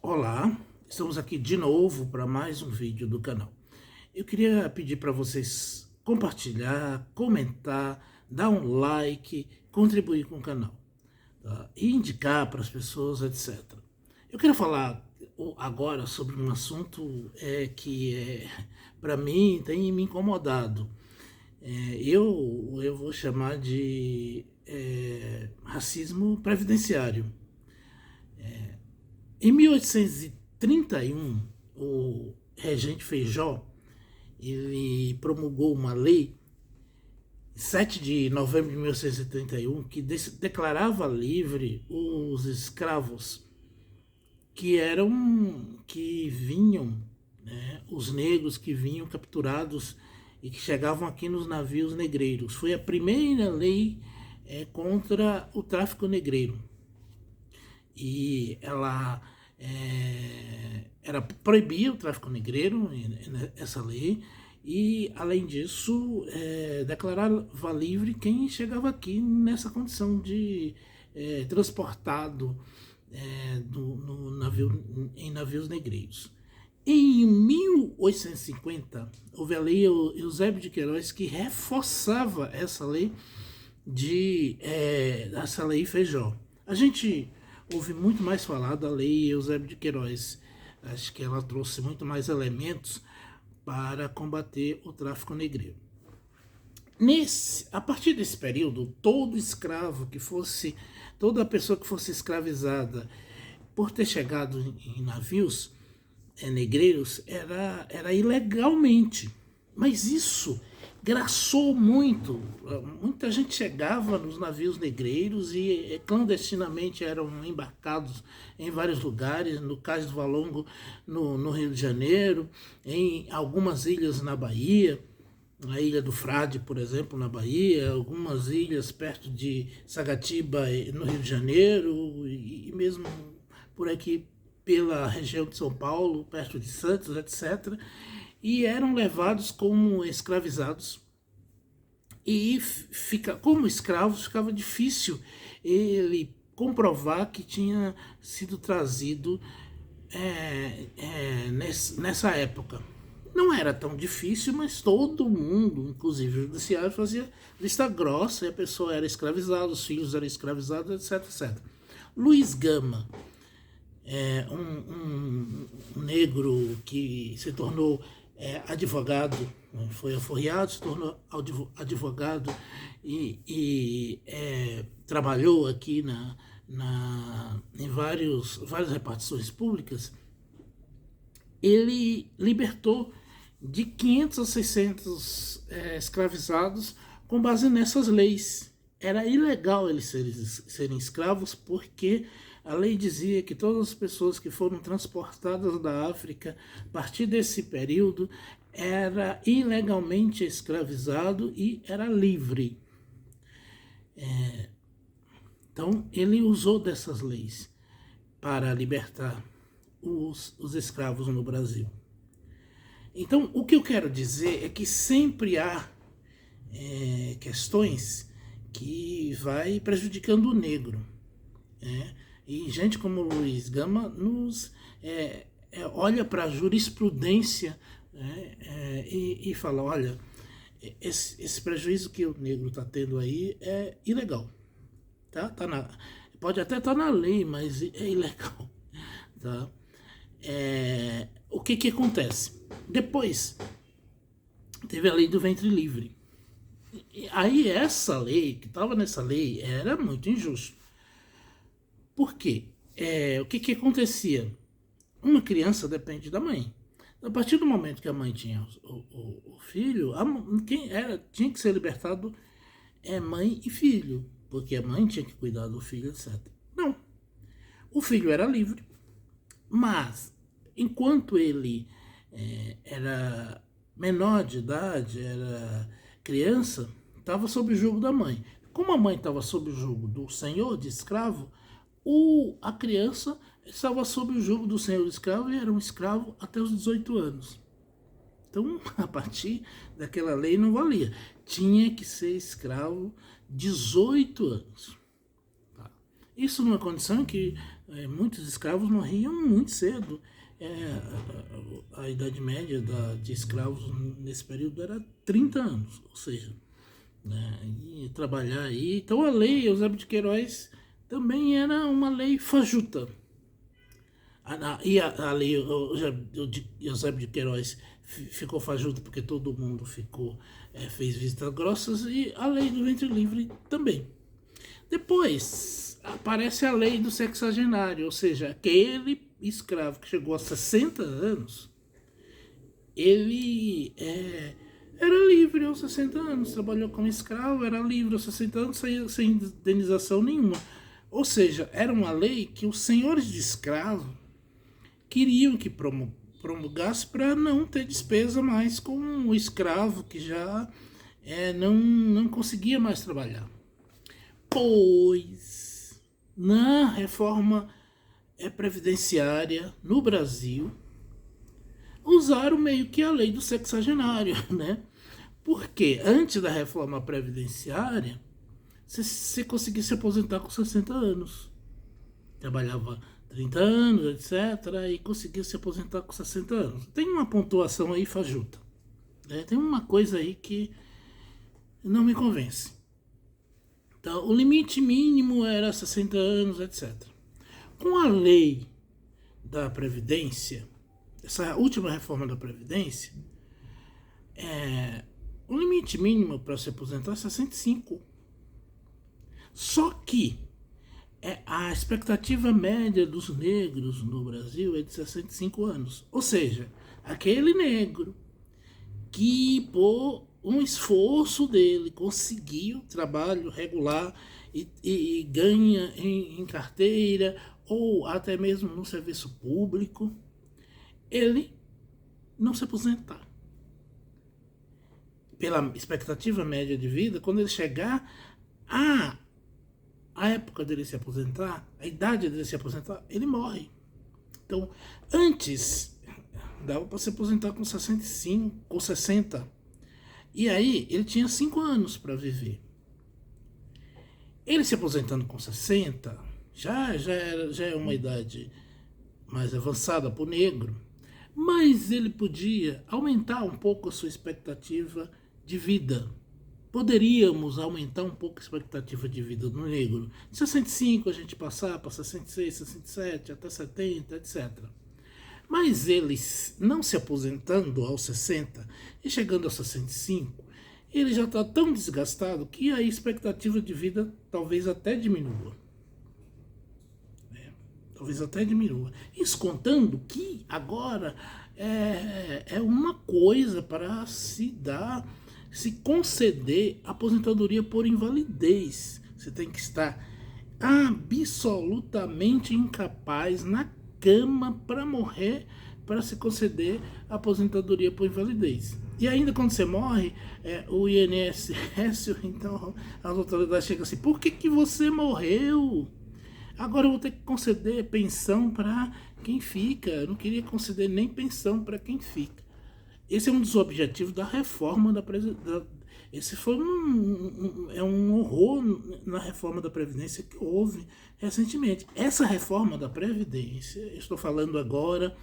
Olá, estamos aqui de novo para mais um vídeo do canal. Eu queria pedir para vocês compartilhar, comentar, dar um like, contribuir com o canal, tá? E indicar para as pessoas, etc. Eu quero falar agora sobre um assunto que para mim tem me incomodado. Eu vou chamar de racismo previdenciário. Em 1831, o regente Feijó ele promulgou uma lei, 7 de novembro de 1831, que declarava livre os escravos que vinham, né, os negros que vinham capturados e que chegavam aqui nos navios negreiros. Foi a primeira lei contra o tráfico negreiro. E ela proibia o tráfico negreiro, essa lei, e além disso declarava livre quem chegava aqui nessa condição de transportado em navios negreiros. Em 1850 houve a lei Eusébio de Queiroz que reforçava essa lei essa lei Feijó. A gente ouve muito mais falar da lei Eusébio de Queiroz. Acho que ela trouxe muito mais elementos para combater o tráfico negreiro. A partir desse período, toda pessoa que fosse escravizada por ter chegado em navios negreiros era ilegalmente. Mas isso graçou muito. Muita gente chegava nos navios negreiros e clandestinamente eram embarcados em vários lugares, no Cais do Valongo, no Rio de Janeiro, em algumas ilhas na Bahia, a Ilha do Frade, por exemplo, na Bahia, algumas ilhas perto de Sagatiba, no Rio de Janeiro, e mesmo por aqui pela região de São Paulo, perto de Santos, etc., e eram levados como escravizados. E como escravos ficava difícil ele comprovar que tinha sido trazido nessa época. Não era tão difícil, mas todo mundo, inclusive o judiciário, fazia vista grossa e a pessoa era escravizada, os filhos eram escravizados, etc, etc. Luiz Gama, um negro que se tornou advogado, foi aforreado, se tornou advogado e trabalhou aqui em várias repartições públicas. Ele libertou de 500 a 600 escravizados com base nessas leis. Era ilegal eles serem escravos porque a lei dizia que todas as pessoas que foram transportadas da África a partir desse período era ilegalmente escravizado e era livre. Então ele usou dessas leis para libertar os escravos no Brasil. Então o que eu quero dizer é que sempre há questões que vai prejudicando o negro. E gente como Luiz Gama olha para a jurisprudência e fala, olha, esse prejuízo que o negro está tendo aí é ilegal. Tá? Pode até estar na lei, mas é ilegal. Tá? O que acontece? Depois teve a lei do ventre livre. E aí essa lei, que estava nessa lei, era muito injusto. Por quê? O que acontecia? Uma criança depende da mãe. A partir do momento que a mãe tinha o filho, tinha que ser libertado mãe e filho, porque a mãe tinha que cuidar do filho, etc. Não. O filho era livre, mas enquanto ele era menor de idade, era criança, estava sob o jugo da mãe. Como a mãe estava sob o jugo do senhor de escravo, a criança estava sob o jugo do senhor de escravo e era um escravo até os 18 anos. Então, a partir daquela lei não valia. Tinha que ser escravo 18 anos. Tá? Isso numa condição que muitos escravos morriam muito cedo. A idade média de escravos nesse período era 30 anos, ou seja, né, e trabalhar aí. Então a lei Eusébio de Queiroz também era uma lei fajuta. E a lei Eusébio de Queiroz ficou fajuta porque todo mundo fez vistas grossas, e a lei do ventre livre também. Depois aparece a lei do sexagenário, ou seja, aquele escravo que chegou a 60 anos, ele era livre aos 60 anos, trabalhou como escravo, era livre aos 60 anos, sem indenização nenhuma. Ou seja, era uma lei que os senhores de escravo queriam que promulgasse para não ter despesa mais com o escravo que já não conseguia mais trabalhar. Pois, na reforma previdenciária no Brasil, usaram meio que a lei do sexagenário, né? Porque antes da reforma previdenciária, você conseguia se aposentar com 60 anos. Trabalhava 30 anos, etc. E conseguia se aposentar com 60 anos. Tem uma pontuação aí fajuta, né? Tem uma coisa aí que não me convence. Então, o limite mínimo era 60 anos, etc. Com a lei da Previdência, essa última reforma da Previdência, o limite mínimo para se aposentar é 65. Só que a expectativa média dos negros no Brasil é de 65 anos. Ou seja, aquele negro que, por um esforço dele, conseguiu trabalho regular e ganha em carteira ou até mesmo no serviço público, ele não se aposentar. Pela expectativa média de vida, quando ele chegar a época dele se aposentar, a idade dele se aposentar, ele morre. Então, antes, dava para se aposentar com 65 ou 60. E aí, ele tinha 5 anos para viver. Ele se aposentando com 60, já é uma idade mais avançada para o negro, mas ele podia aumentar um pouco a sua expectativa de vida. Poderíamos aumentar um pouco a expectativa de vida do negro. De 65 a gente passar para 66, 67, até 70, etc. Mas eles não se aposentando aos 60 e chegando aos 65, ele já está tão desgastado que a expectativa de vida talvez até diminua. Talvez até diminua. Isso contando que agora é uma coisa para se conceder aposentadoria por invalidez. Você tem que estar absolutamente incapaz na cama para morrer, para se conceder aposentadoria por invalidez. E ainda quando você morre, o INSS, então as autoridades chegam assim: por que você morreu? Agora eu vou ter que conceder pensão para quem fica. Eu não queria conceder nem pensão para quem fica. Esse é um dos objetivos da reforma da Previdência. Esse foi um horror na reforma da Previdência que houve recentemente. Essa reforma da Previdência, eu estou falando agora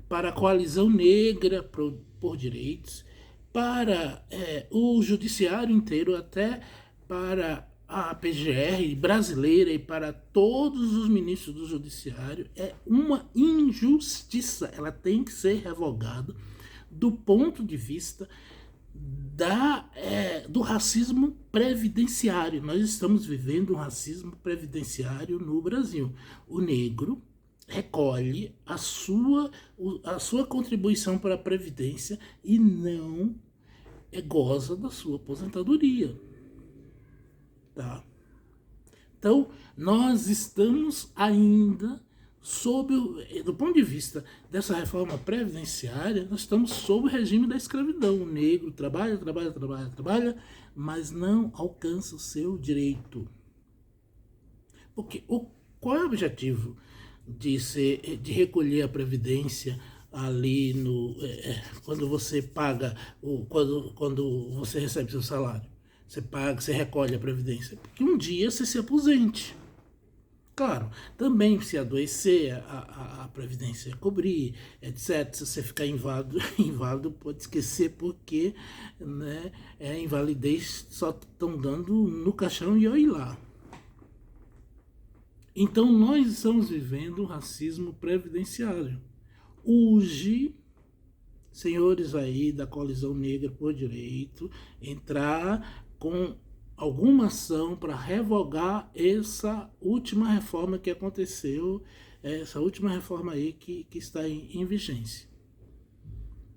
para a coalizão negra por direitos, para o judiciário inteiro, até para a PGR brasileira e para todos os ministros do judiciário, é uma injustiça. Ela tem que ser revogada do ponto de vista do racismo previdenciário. Nós estamos vivendo um racismo previdenciário no Brasil. O negro recolhe a sua contribuição para a Previdência e não goza da sua aposentadoria. Tá? Então, nós estamos ainda do ponto de vista dessa reforma previdenciária, nós estamos sob o regime da escravidão. O negro trabalha, mas não alcança o seu direito. Porque qual é o objetivo de recolher a previdência ali quando você paga, quando você recebe seu salário? Você recolhe a previdência, porque um dia você se aposente. Claro, também se adoecer, a Previdência cobrir, etc. Se você ficar inválido, inválido pode esquecer porque, né, invalidez só estão dando no caixão e olha lá. Então nós estamos vivendo um racismo previdenciário. Urge, senhores aí da Coalizão Negra por Direito, entrar com alguma ação para revogar essa última reforma que aconteceu, essa última reforma aí que está em vigência.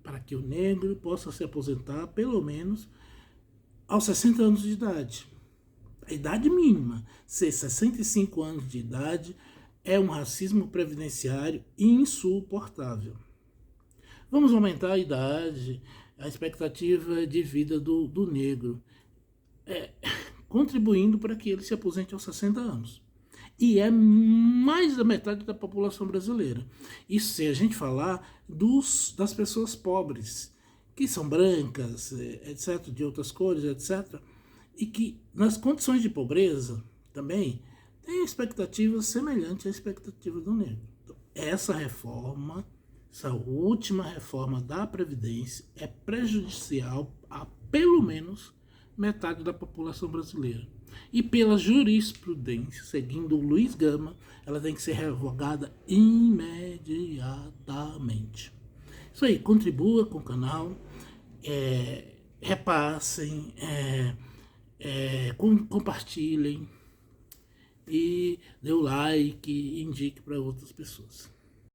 Para que o negro possa se aposentar pelo menos aos 60 anos de idade. A idade mínima, ser 65 anos de idade, é um racismo previdenciário insuportável. Vamos aumentar a idade, a expectativa de vida do negro, contribuindo para que ele se aposente aos 60 anos. E é mais da metade da população brasileira. Isso se a gente falar das pessoas pobres, que são brancas, etc., de outras cores, etc., e que nas condições de pobreza também tem expectativas semelhantes à expectativa do negro. Então, essa reforma, essa última reforma da Previdência é prejudicial a pelo menos metade da população brasileira. E pela jurisprudência, seguindo o Luiz Gama, ela tem que ser revogada imediatamente. Isso aí, contribua com o canal, repassem, compartilhem e dê o like e indique para outras pessoas.